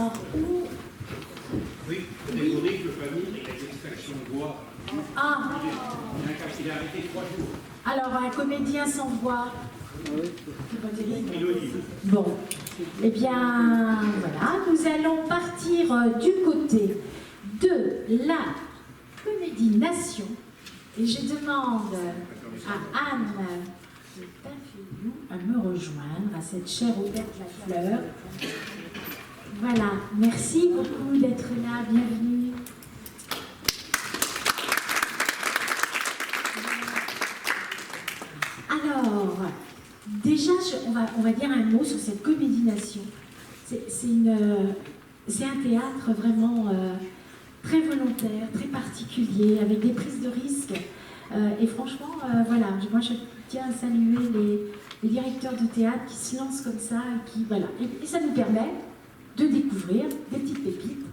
Alors, Oui, désolé, je peux venir avec l'extraction de voix. ah, Il a arrêté 3 jours. alors un comédien sans voix. C'est pas terrible. Mélodie. Bon, eh bien, voilà, nous allons partir du côté de la Comédie Nation. Et je demande à Anne de Taffilou à me rejoindre, à cette chère Odette Lafleur. Voilà, merci beaucoup d'être là, bienvenue. Alors, déjà, on va dire un mot sur cette Comédie Nation. C'est un théâtre vraiment très volontaire, très particulier, avec des prises de risques. Et franchement, voilà, moi je tiens à saluer les directeurs de théâtre qui se lancent comme ça, voilà. Et ça nous permet de découvrir des petites pépites,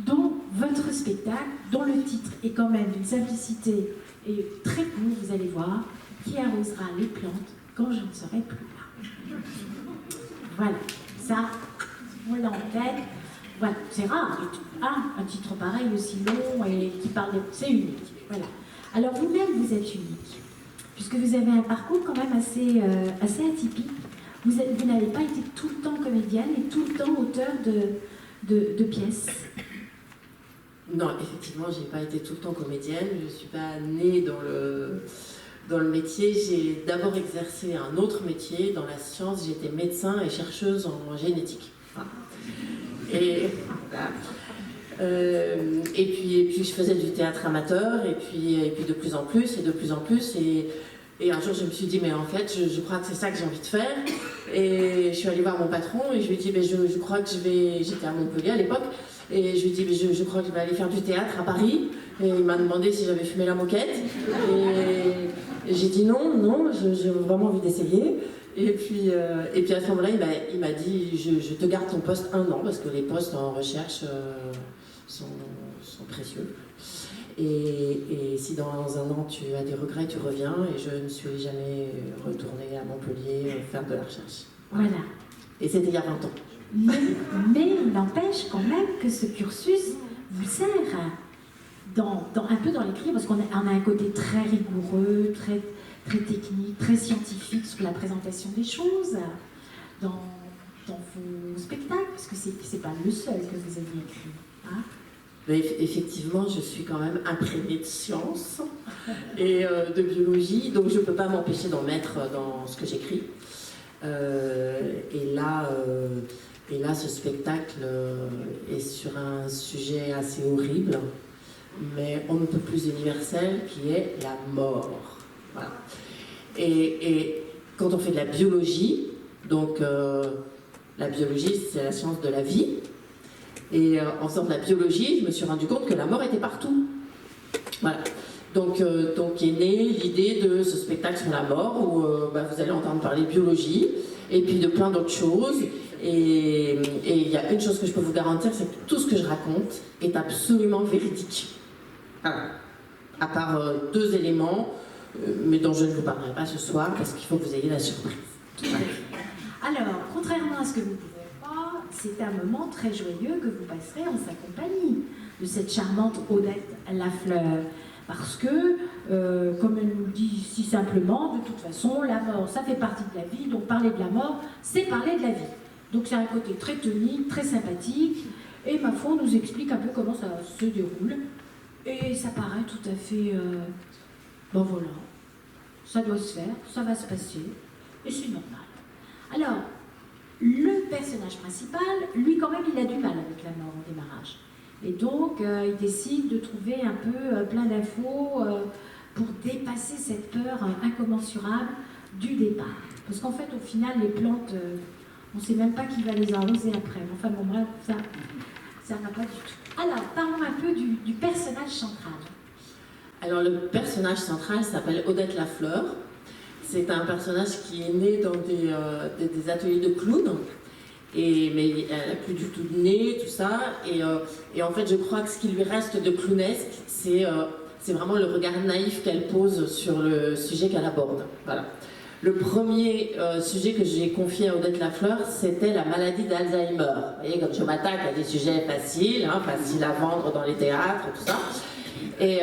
dont votre spectacle, dont le titre est quand même d'une simplicité et très court, vous allez voir, qui arrosera les plantes quand je ne serai plus là. Voilà, ça, on l'a en tête. Voilà, c'est rare, un titre pareil aussi long et qui parle de... C'est unique, voilà. Alors vous-même, vous êtes unique, puisque vous avez un parcours quand même assez atypique. Vous n'avez pas été tout le temps comédienne et tout le temps auteur de pièces. Non, effectivement, je n'ai pas été tout le temps comédienne. Je ne suis pas née dans le métier. J'ai d'abord exercé un autre métier dans la science. J'étais médecin et chercheuse en génétique. Et puis je faisais du théâtre amateur, et puis de plus en plus. Et un jour, je me suis dit, mais en fait, je crois que c'est ça que j'ai envie de faire. Et je suis allée voir mon patron et je lui ai dit, mais je crois que j'étais à Montpellier à l'époque, et je lui ai dit, mais je crois que je vais aller faire du théâtre à Paris. Et il m'a demandé si j'avais fumé la moquette. Et j'ai dit non, j'ai vraiment envie d'essayer. Et puis à ce moment-là, il m'a dit, je te garde ton poste 1 an, parce que les postes en recherche sont précieux. Et si dans 1 an tu as des regrets, tu reviens. Et je ne suis jamais retournée à Montpellier faire de la recherche. Voilà. Et c'était il y a 20 ans. Mais il n'empêche quand même que ce cursus vous sert un peu dans l'écrit, parce qu'on a un côté très rigoureux, très technique, très scientifique sur la présentation des choses dans vos spectacles, parce que c'est pas le seul que vous avez écrit. Hein? Mais effectivement, je suis quand même imprégnée de science et de biologie, donc je ne peux pas m'empêcher d'en mettre dans ce que j'écris. Et là, ce spectacle est sur un sujet assez horrible, mais on ne peut plus universel, qui est la mort. Voilà. Et quand on fait de la biologie, donc la biologie, c'est la science de la vie. Et en faisant de la biologie, je me suis rendu compte que la mort était partout. Voilà. Donc est née l'idée de ce spectacle sur la mort, où vous allez entendre parler de biologie, et puis de plein d'autres choses. Et il y a une chose que je peux vous garantir, c'est que tout ce que je raconte est absolument véridique. Voilà. À part 2 éléments, mais dont je ne vous parlerai pas ce soir, parce qu'il faut que vous ayez la surprise. Alors, contrairement à ce que vous pouvez croire, c'est un moment très joyeux que vous passerez en sa compagnie, de cette charmante Odette Lafleur. Parce que, comme elle nous le dit si simplement, de toute façon, la mort, ça fait partie de la vie, donc parler de la mort, c'est parler de la vie. Donc c'est un côté très tonique, très sympathique, et ma foi, on nous explique un peu comment ça se déroule. Et ça paraît tout à fait... bon voilà, ça doit se faire, ça va se passer, et c'est normal. Alors, le personnage principal, lui quand même, il a du mal avec la mort au démarrage. Et donc, il décide de trouver un peu plein d'infos pour dépasser cette peur incommensurable du départ. Parce qu'en fait, au final, les plantes, on ne sait même pas qui va les arroser après. Enfin bon, bref, ça n'a pas du tout. Alors, parlons un peu du personnage central. Alors, le personnage central s'appelle Odette Lafleur. C'est un personnage qui est né dans des ateliers de clown. Mais elle n'a plus du tout de nez, tout ça. Et en fait, je crois que ce qui lui reste de clownesque, c'est vraiment le regard naïf qu'elle pose sur le sujet qu'elle aborde. Voilà. Le premier sujet que j'ai confié à Odette Lafleur, c'était la maladie d'Alzheimer. Vous voyez, comme je m'attaque à des sujets faciles, hein, faciles à vendre dans les théâtres, tout ça. Et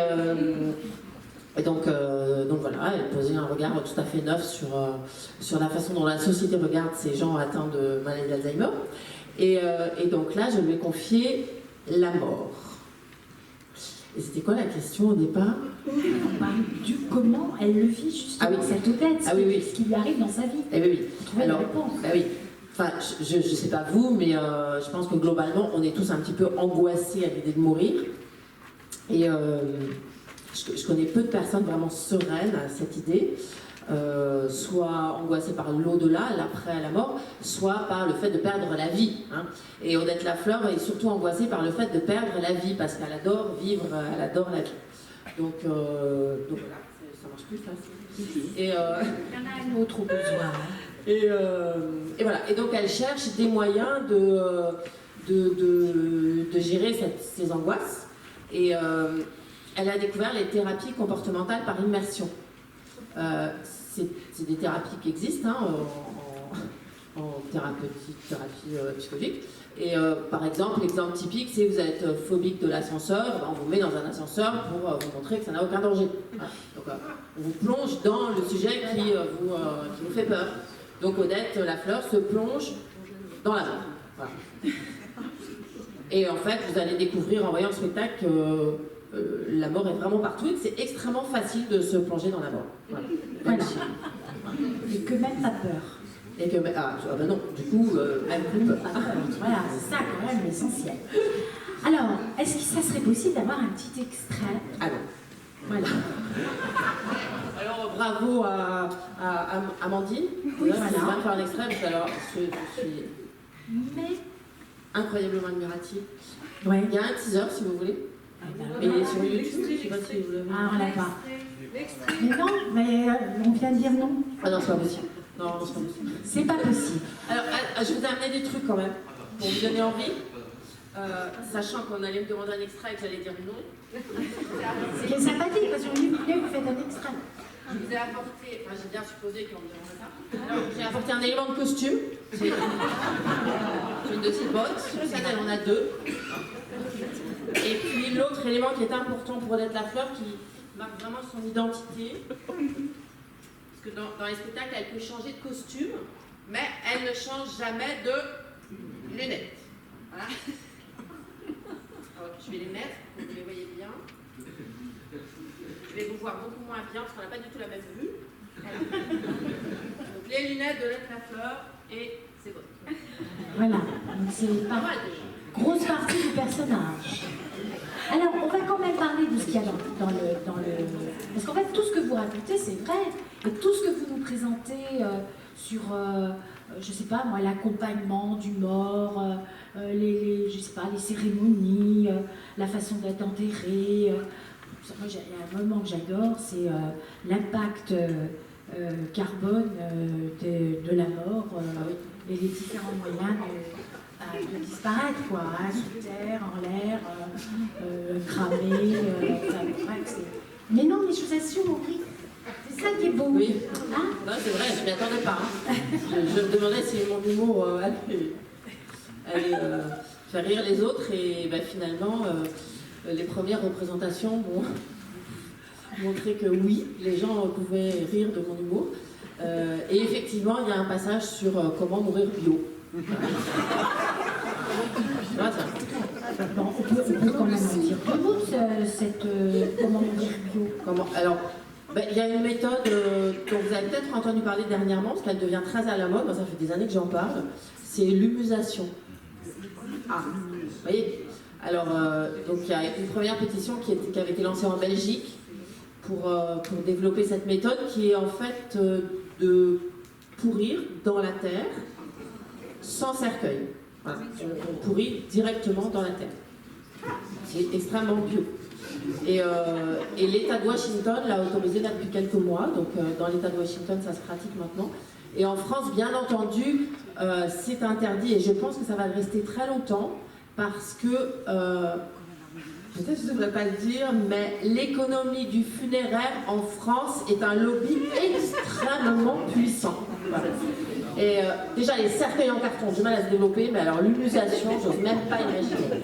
donc voilà, elle posait un regard tout à fait neuf sur la façon dont la société regarde ces gens atteints de maladie d'Alzheimer. Et donc là, je lui ai confié la mort. Et c'était quoi la question au départ? On parle du comment elle le vit justement, cette Odette, ce qui lui arrive dans sa vie. Eh oui. Trouver la réponse. Oui. Enfin, je ne sais pas vous, mais je pense que globalement, on est tous un petit peu angoissés à l'idée de mourir. Et je connais peu de personnes vraiment sereines à cette idée, soit angoissées par l'au-delà, l'après la mort, soit par le fait de perdre la vie. Hein. Et Odette Lafleur est surtout angoissée par le fait de perdre la vie, parce qu'elle adore vivre, elle adore la vie. Donc voilà, ça marche plus ça. Et, il y en a un autre au besoin. Et voilà. Et donc elle cherche des moyens de gérer ces angoisses. Et elle a découvert les thérapies comportementales par immersion. C'est des thérapies qui existent hein, en thérapie psychologique. Et par exemple, l'exemple typique, c'est vous êtes phobique de l'ascenseur, on vous met dans un ascenseur pour vous montrer que ça n'a aucun danger. Voilà. Donc on vous plonge dans le sujet qui vous fait peur. Donc Odette Lafleur se plonge dans la mort. Voilà. Et en fait, vous allez découvrir en voyant le spectacle que la mort est vraiment partout et que c'est extrêmement facile de se plonger dans la mort. Voilà. Et que même pas peur. Et que, ben non, du coup, même plus peur. Voilà, c'est ça quand même l'essentiel. Alors, est-ce que ça serait possible d'avoir un petit extrait? Ah non. Voilà. Alors, bravo à Amandine. Oui, voilà. voilà. Je vais faire un extrait, parce que alors, je suis Mais... incroyablement admirative. Ouais. Il y a un teaser, si vous voulez. Mais il est sur YouTube, je ne sais pas si vous l'avez. Ah, on l'a pas. Mais non, mais on vient de dire non. Ah non, c'est pas possible. Non, c'est pas possible. C'est pas possible. Alors, je vous ai amené des trucs quand même, pour vous donner envie. Sachant qu'on allait me demander un extrait et que j'allais dire non. C'est sympathique parce que vous faites un extrait. Je vous ai apporté, enfin j'ai bien supposé qu'on me demanderait ça. Alors, j'ai apporté un élément de costume. J'ai une de ces bottes, sur scène elle en a deux. Et puis l'autre élément qui est important pour Odette Lafleur, qui marque vraiment son identité, parce que dans les spectacles, elle peut changer de costume, mais elle ne change jamais de lunettes. Voilà. Alors, je vais les mettre pour que vous les voyez bien. Je vais vous voir beaucoup moins bien parce qu'on n'a pas du tout la même vue. Voilà. Donc les lunettes de Odette Lafleur et c'est bon. Voilà, donc c'est pas mal. Grosse partie du personnage. Alors, on va quand même parler de ce qu'il y a dans le... Parce qu'en fait, tout ce que vous racontez, c'est vrai. Et tout ce que vous nous présentez sur, je sais pas moi, l'accompagnement du mort, je sais pas, les cérémonies, la façon d'être enterré. Moi, il y a un moment que j'adore, c'est l'impact carbone de la mort et les différents moyens de disparaître, quoi, hein, sous terre, en l'air, cramé, mais non, mais je vous assure, Henri, c'est ça qui est beau. Oui, hein, non, c'est vrai, je m'y attendais pas. Hein. Je me demandais si mon humour allait faire rire les autres, et ben, finalement, les premières représentations m'ont montré que oui, les gens pouvaient rire de mon humour. Et effectivement, il y a un passage sur comment mourir bio. Bon, on peut quand même dire deux mots comment on dit bio. Alors, il y a une méthode dont vous avez peut-être entendu parler dernièrement, parce qu'elle devient très à la mode, ça fait des années que j'en parle, c'est l'humusation. Ah, vous voyez. Alors, donc il y a une première pétition qui avait été lancée en Belgique pour développer cette méthode qui est en fait de pourrir dans la terre sans cercueil. Voilà. On pourrit directement dans la terre. C'est extrêmement bio. Et l'État de Washington l'a autorisé là depuis quelques mois, donc dans l'État de Washington ça se pratique maintenant. Et en France, bien entendu, c'est interdit et je pense que ça va le rester très longtemps parce que peut-être que je ne devrais pas le dire, mais l'économie du funéraire en France est un lobby extrêmement puissant. Voilà. Et déjà, les cercueils en carton ont du mal à se développer, mais alors l'humusation, j'ose même pas imaginer.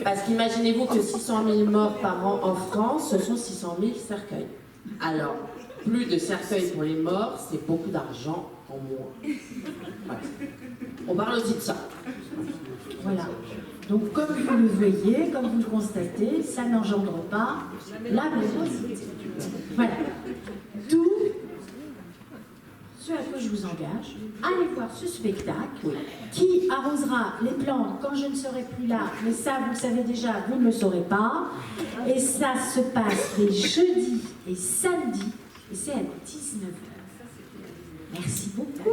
Parce qu'imaginez-vous que 600 000 morts par an en France, ce sont 600 000 cercueils. Alors, plus de cercueils pour les morts, c'est beaucoup d'argent en moins. Voilà. On parle aussi de ça. Voilà. Donc, comme vous le voyez, comme vous le constatez, ça n'engendre pas la véracité. Voilà. D'où ce à quoi je vous engage, allez voir ce spectacle qui arrosera les plantes quand je ne serai plus là, mais ça, vous le savez déjà, vous ne le saurez pas. Et ça se passe les jeudis et samedis, et c'est à 19h. Merci beaucoup.